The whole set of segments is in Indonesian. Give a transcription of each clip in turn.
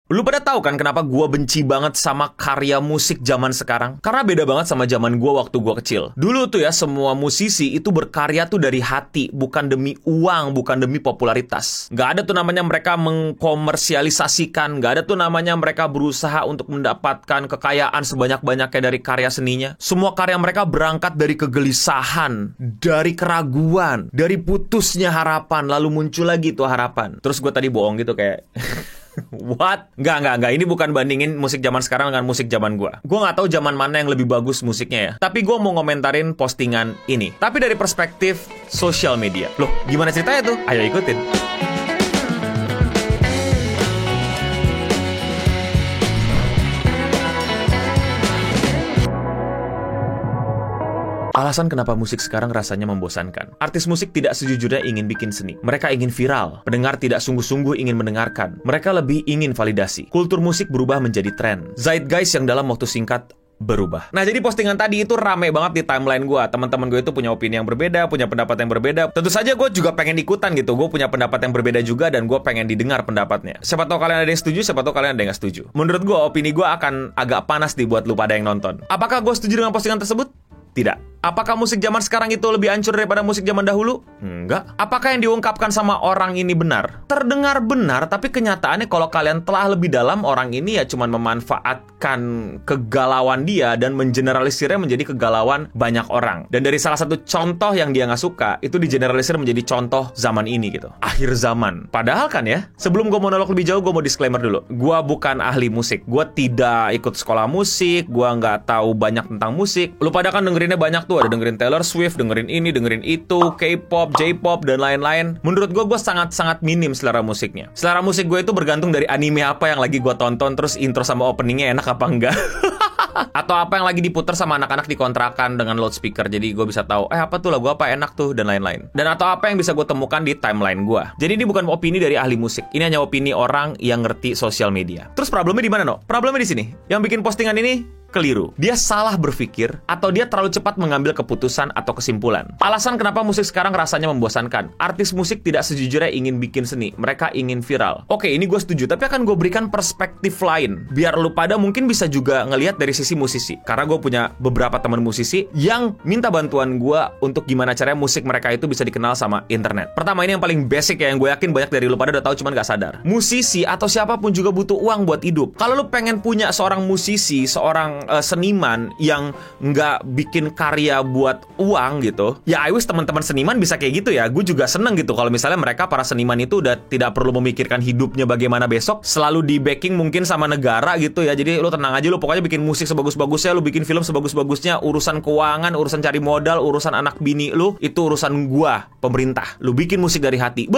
Lu pada tahu kan kenapa gua benci banget sama karya musik zaman sekarang? Karena beda banget sama zaman gua waktu gua kecil. Dulu tuh ya, semua musisi itu berkarya tuh dari hati, bukan demi uang, bukan demi popularitas. Gak ada tuh namanya mereka mengkomersialisasikan, gak ada tuh namanya mereka berusaha untuk mendapatkan kekayaan sebanyak-banyaknya dari karya seninya. Semua karya mereka berangkat dari kegelisahan, dari keraguan, dari putusnya harapan, lalu muncul lagi tuh harapan. Terus gua tadi bohong gitu kayak... What? Enggak. Ini bukan bandingin musik zaman sekarang dengan musik zaman gua. Gua nggak tahu zaman mana yang lebih bagus musiknya ya. Tapi gua mau ngomentarin postingan ini. Tapi dari perspektif sosial media. Loh, gimana ceritanya tuh? Ayo ikutin. Alasan kenapa musik sekarang rasanya membosankan. Artis musik tidak sejujurnya ingin bikin seni. Mereka ingin viral. Pendengar tidak sungguh-sungguh ingin mendengarkan. Mereka lebih ingin validasi. Kultur musik berubah menjadi tren. Zeitgeist yang dalam waktu singkat berubah. Nah, jadi postingan tadi itu rame banget di timeline gue. Teman-teman gue itu punya opini yang berbeda, punya pendapat yang berbeda. Tentu saja gue juga pengen ikutan gitu. Gue punya pendapat yang berbeda juga dan gue pengen didengar pendapatnya. Siapa tahu kalian ada yang setuju, siapa tahu kalian ada yang nggak setuju. Menurut gue, opini gue akan agak panas nih buat lu pada yang nonton. Apakah gue setuju dengan postingan tersebut? Tidak. Apakah musik zaman sekarang itu lebih hancur daripada musik zaman dahulu? Enggak. Apakah yang diungkapkan sama orang ini benar? Terdengar benar, tapi kenyataannya kalau kalian telah lebih dalam, orang ini ya cuma memanfaatkan kegalauan dia dan mengeneralisirnya menjadi kegalauan banyak orang. Dan dari salah satu contoh yang dia nggak suka, itu digeneralisir menjadi contoh zaman ini gitu. Akhir zaman. Padahal kan ya, sebelum gue monolog lebih jauh, gue mau disclaimer dulu. Gue bukan ahli musik. Gue tidak ikut sekolah musik. Gue nggak tahu banyak tentang musik. Lu pada kan dengerinnya banyak tuh. Ada dengerin Taylor Swift, dengerin ini, dengerin itu, K-pop, J-pop, dan lain-lain. Menurut gue sangat-sangat minim selera musiknya. Selera musik gue itu bergantung dari anime apa yang lagi gue tonton, terus intro sama openingnya enak apa enggak. Atau apa yang lagi diputer sama anak-anak di kontrakan dengan loudspeaker. Jadi gue bisa tahu, apa tuh lagu apa enak tuh, dan lain-lain. Dan atau apa yang bisa gue temukan di timeline gue. Jadi ini bukan opini dari ahli musik. Ini hanya opini orang yang ngerti sosial media. Terus problemnya di mana, no? Problemnya di sini. Yang bikin postingan ini keliru. Dia salah berpikir atau dia terlalu cepat mengambil keputusan atau kesimpulan. Alasan kenapa musik sekarang rasanya membosankan. Artis musik tidak sejujurnya ingin bikin seni. Mereka ingin viral. Oke, ini gue setuju. Tapi akan gue berikan perspektif lain. Biar lu pada mungkin bisa juga ngelihat dari sisi musisi. Karena gue punya beberapa teman musisi yang minta bantuan gue untuk gimana caranya musik mereka itu bisa dikenal sama internet. Pertama, ini yang paling basic ya, yang gue yakin banyak dari lu pada udah tahu cuman gak sadar. Musisi atau siapapun juga butuh uang buat hidup. Kalau lu pengen punya seorang musisi, seorang seniman yang nggak bikin karya buat uang gitu, ya I wish teman-teman seniman bisa kayak gitu ya. Gue juga seneng gitu kalau misalnya mereka para seniman itu udah tidak perlu memikirkan hidupnya bagaimana besok, selalu di backing mungkin sama negara gitu ya. Jadi lu tenang aja, lu pokoknya bikin musik sebagus-bagusnya, lu bikin film sebagus-bagusnya, urusan keuangan, urusan cari modal, urusan anak bini lu, itu urusan gua, pemerintah. Lu bikin musik dari hati.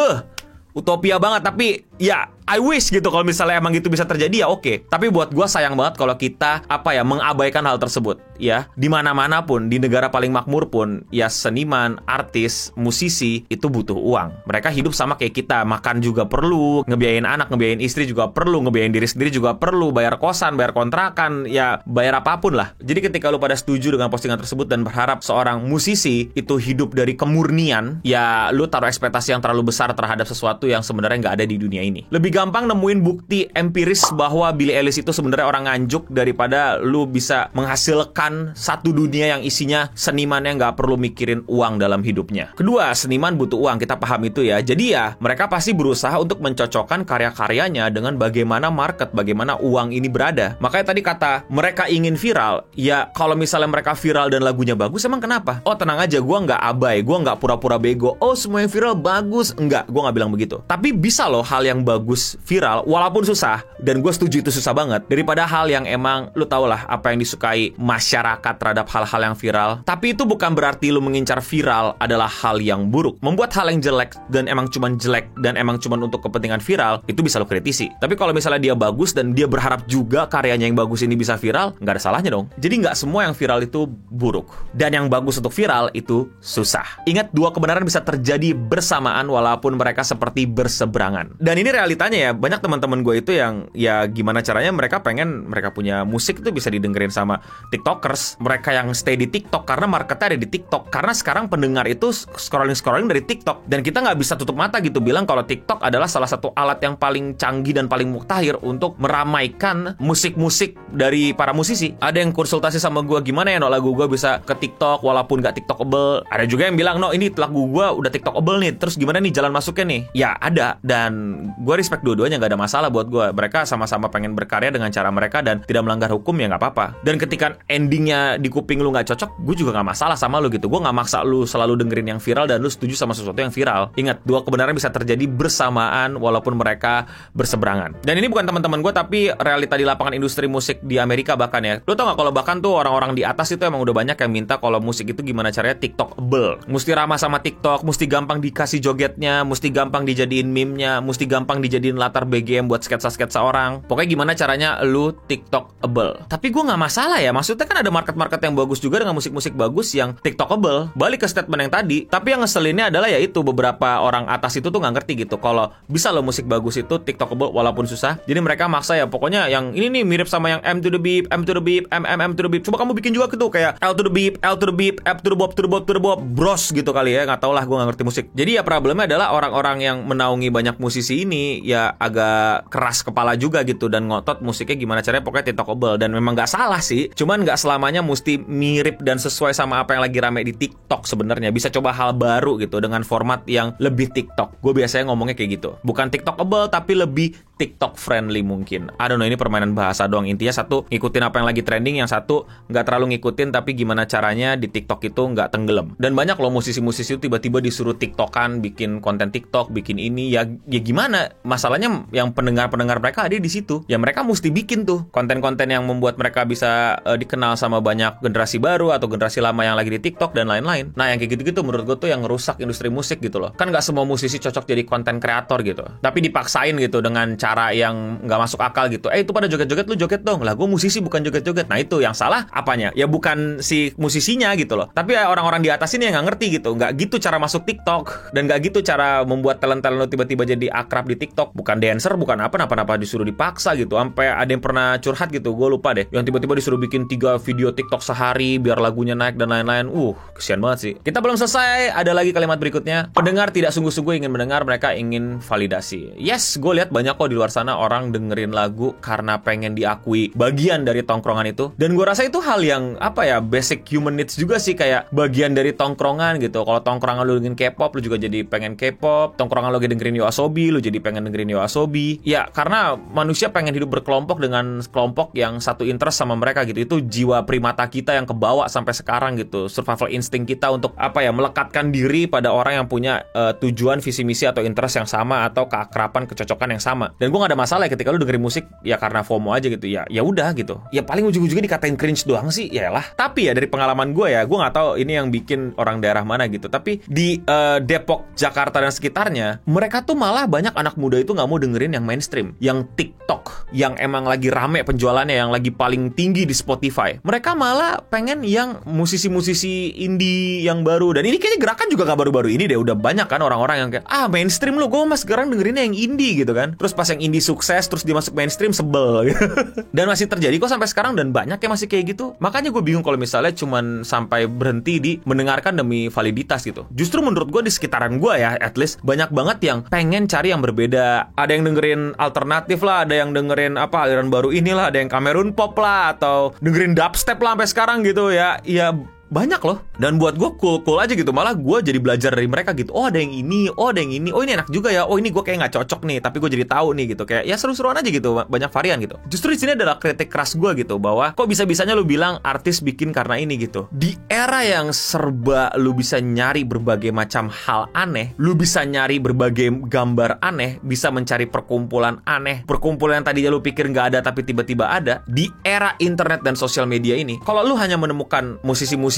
Utopia banget, tapi ya I wish gitu kalau misalnya emang gitu bisa terjadi, ya oke. Tapi buat gue sayang banget kalau kita mengabaikan hal tersebut ya. Di mana-mana pun, di negara paling makmur pun, ya seniman, artis, musisi itu butuh uang. Mereka hidup sama kayak kita, makan juga perlu, ngebiayain anak, ngebiayain istri juga perlu, ngebiayain diri sendiri juga perlu, bayar kosan, bayar kontrakan, ya bayar apapun lah. Jadi ketika lu pada setuju dengan postingan tersebut dan berharap seorang musisi itu hidup dari kemurnian, ya lu taruh ekspektasi yang terlalu besar terhadap sesuatu yang sebenarnya nggak ada di dunia ini. Lebih gampang nemuin bukti empiris bahwa Billie Eilish itu sebenarnya orang nganjuk daripada lu bisa menghasilkan satu dunia yang isinya seniman yang nggak perlu mikirin uang dalam hidupnya. Kedua, seniman butuh uang, kita paham itu ya. Jadi ya mereka pasti berusaha untuk mencocokkan karya-karyanya dengan bagaimana market, bagaimana uang ini berada. Makanya tadi kata mereka ingin viral. Ya kalau misalnya mereka viral dan lagunya bagus, emang kenapa? Oh tenang aja, gue nggak abai, gue nggak pura-pura bego. Oh semua yang viral bagus. Enggak, gue nggak bilang begitu. Tapi bisa loh hal yang bagus viral, walaupun susah, dan gue setuju itu susah banget, daripada hal yang emang lu tau lah apa yang disukai masyarakat terhadap hal-hal yang viral. Tapi itu bukan berarti lu mengincar viral adalah hal yang buruk. Membuat hal yang jelek dan emang cuman jelek dan emang cuman untuk kepentingan viral, itu bisa lu kritisi. Tapi kalau misalnya dia bagus dan dia berharap juga karyanya yang bagus ini bisa viral, nggak ada salahnya dong. Jadi nggak semua yang viral itu buruk, dan yang bagus untuk viral itu susah. Ingat, dua kebenaran bisa terjadi bersamaan walaupun mereka seperti berseberangan. Dan ini ini realitanya ya, banyak teman-teman gue itu yang ya gimana caranya mereka pengen mereka punya musik itu bisa didengerin sama TikTokers. Mereka yang stay di TikTok karena marketnya ada di TikTok. Karena sekarang pendengar itu scrolling dari TikTok. Dan kita nggak bisa tutup mata gitu bilang kalau TikTok adalah salah satu alat yang paling canggih dan paling muktahir untuk meramaikan musik-musik dari para musisi. Ada yang konsultasi sama gue, gimana ya lagu gue bisa ke TikTok walaupun nggak TikTokable. Ada juga yang bilang, ini lagu gue udah TikTokable nih, terus gimana nih jalan masuknya nih? Ya ada, dan gue respect dua-duanya, nggak ada masalah buat gue. Mereka sama-sama pengen berkarya dengan cara mereka dan tidak melanggar hukum, ya nggak apa-apa. Dan ketika endingnya di kuping lu nggak cocok, gue juga nggak masalah sama lu gitu. Gue nggak maksa lu selalu dengerin yang viral dan lu setuju sama sesuatu yang viral. Ingat, dua kebenaran bisa terjadi bersamaan walaupun mereka berseberangan. Dan ini bukan teman-teman gue, tapi realita di lapangan industri musik di Amerika bahkan ya. Lu tau nggak kalau bahkan tuh orang-orang di atas itu emang udah banyak yang minta kalau musik itu gimana caranya TikTokable. Mesti ramah sama TikTok, mesti gampang dikasih jogetnya, mesti gampang dijadiin meme-nya, mesti gampang dijadiin latar BGM buat sketsa-sketsa orang. Pokoknya gimana caranya lu TikTokable. Tapi gue nggak masalah ya, maksudnya kan ada market-market yang bagus juga dengan musik-musik bagus yang TikTokable. Balik ke statement yang tadi, tapi yang ngeselinnya adalah ya itu beberapa orang atas itu tuh nggak ngerti gitu kalau bisa lo musik bagus itu TikTokable walaupun susah. Jadi mereka maksa ya pokoknya yang ini nih mirip sama yang M to the beep, M to the beep, M to the beep. Coba kamu bikin juga gitu kayak L to the beep, L to the beep, F to the bop, to the bop, to the bop, bros gitu kali ya. Nggak tau lah, gue nggak ngerti musik. Jadi ya problemnya adalah orang-orang yang menaungi banyak musisi ini ya agak keras kepala juga gitu dan ngotot musiknya gimana caranya pokoknya TikTokable. Dan memang nggak salah sih, cuman nggak selamanya mesti mirip dan sesuai sama apa yang lagi rame di TikTok sebenarnya. Bisa coba hal baru gitu dengan format yang lebih TikTok. Gue biasanya ngomongnya kayak gitu. Bukan TikTokable tapi lebih TikTok friendly mungkin. I don't know, ini permainan bahasa doang. Intinya satu ngikutin apa yang lagi trending, yang satu nggak terlalu ngikutin tapi gimana caranya di TikTok itu nggak tenggelam. Dan banyak loh musisi-musisi itu tiba-tiba disuruh TikTokan, bikin konten TikTok, bikin ini ya gimana? Masalahnya yang pendengar-pendengar mereka ada di situ. Ya mereka mesti bikin tuh konten-konten yang membuat mereka bisa dikenal sama banyak generasi baru atau generasi lama yang lagi di TikTok dan lain-lain. Nah yang kayak gitu-gitu menurut gue tuh yang ngerusak industri musik gitu loh. Kan nggak semua musisi cocok jadi konten kreator gitu. Tapi dipaksain gitu dengan cara yang nggak masuk akal gitu. Itu pada joget-joget, lu joget dong. Lah gue musisi bukan joget-joget. Nah itu yang salah apanya? Ya bukan si musisinya gitu loh. Tapi ya orang-orang di atas ini yang nggak ngerti gitu. Nggak gitu cara masuk TikTok. Dan nggak gitu cara membuat talent-talent lu tiba-tiba jadi akrab di TikTok. Bukan dancer, bukan apa-apa disuruh dipaksa gitu. Sampai ada yang pernah curhat gitu. Gue lupa deh. Yang tiba-tiba disuruh bikin 3 video TikTok sehari biar lagunya naik dan lain-lain. Kesian banget sih. Kita belum selesai. Ada lagi kalimat berikutnya. Pendengar tidak sungguh-sungguh ingin mendengar, mereka ingin validasi. Yes, gue lihat banyak kok di luar sana orang dengerin lagu karena pengen diakui bagian dari tongkrongan itu. Dan gue rasa itu hal yang basic human needs juga sih, kayak bagian dari tongkrongan gitu. Kalau tongkrongan lu dengerin K-pop, lu juga jadi pengen K-pop. Tongkrongan lu lagi dengerin YOASOBI, lu jadi pengen dengerin YOASOBI. Ya, karena manusia pengen hidup berkelompok dengan kelompok yang satu interest sama mereka gitu. Itu jiwa primata kita yang kebawa sampai sekarang gitu. Survival instinct kita untuk melekatkan diri pada orang yang punya tujuan, visi misi atau interest yang sama atau keakraban, kecocokan yang sama. Dan gue gak ada masalah ya ketika lu dengerin musik ya karena FOMO aja gitu. Ya udah gitu. Ya paling ujung-ujungnya dikatain cringe doang sih. Yalah. Tapi ya dari pengalaman gue ya, gue nggak tahu ini yang bikin orang daerah mana gitu. Tapi di Depok, Jakarta dan sekitarnya, mereka tuh malah banyak anak muda itu nggak mau dengerin yang mainstream, yang TikTok, yang emang lagi rame penjualannya, yang lagi paling tinggi di Spotify. Mereka malah pengen yang musisi-musisi indie yang baru. Dan ini kayaknya gerakan juga nggak baru-baru ini deh. Udah banyak kan orang-orang yang kayak mainstream lu, gue mas sekarang dengerinnya yang indie gitu kan. Terus pas yang indie sukses terus dimasuk mainstream, sebel gitu. Dan masih terjadi kok sampai sekarang, dan banyak yang masih kayak gitu. Makanya gue bingung kalau misalnya cuman sampai berhenti di mendengarkan demi validitas gitu. Justru menurut gue di sekitaran gue ya, at least banyak banget yang pengen cari yang berbeda. Ada yang dengerin alternatif lah, ada yang dengerin aliran baru inilah, ada yang Cameroon pop lah, atau dengerin dubstep lah sampai sekarang gitu ya. Ya banyak loh. Dan buat gue cool aja gitu. Malah gue jadi belajar dari mereka gitu. Ada yang ini, ada yang ini. Ini enak juga ya. Ini gue kayak gak cocok nih, tapi gue jadi tahu nih gitu. Kayak ya seru-seruan aja gitu. Banyak varian gitu. Justru di sini adalah kritik keras gue gitu, bahwa kok bisa-bisanya lu bilang artis bikin karena ini gitu. Di era yang serba lu bisa nyari berbagai macam hal aneh, lu bisa nyari berbagai gambar aneh, bisa mencari perkumpulan aneh, perkumpulan yang tadinya lu pikir gak ada tapi tiba-tiba ada. Di era internet dan sosial media ini, kalau lu hanya menemukan musisi-musisi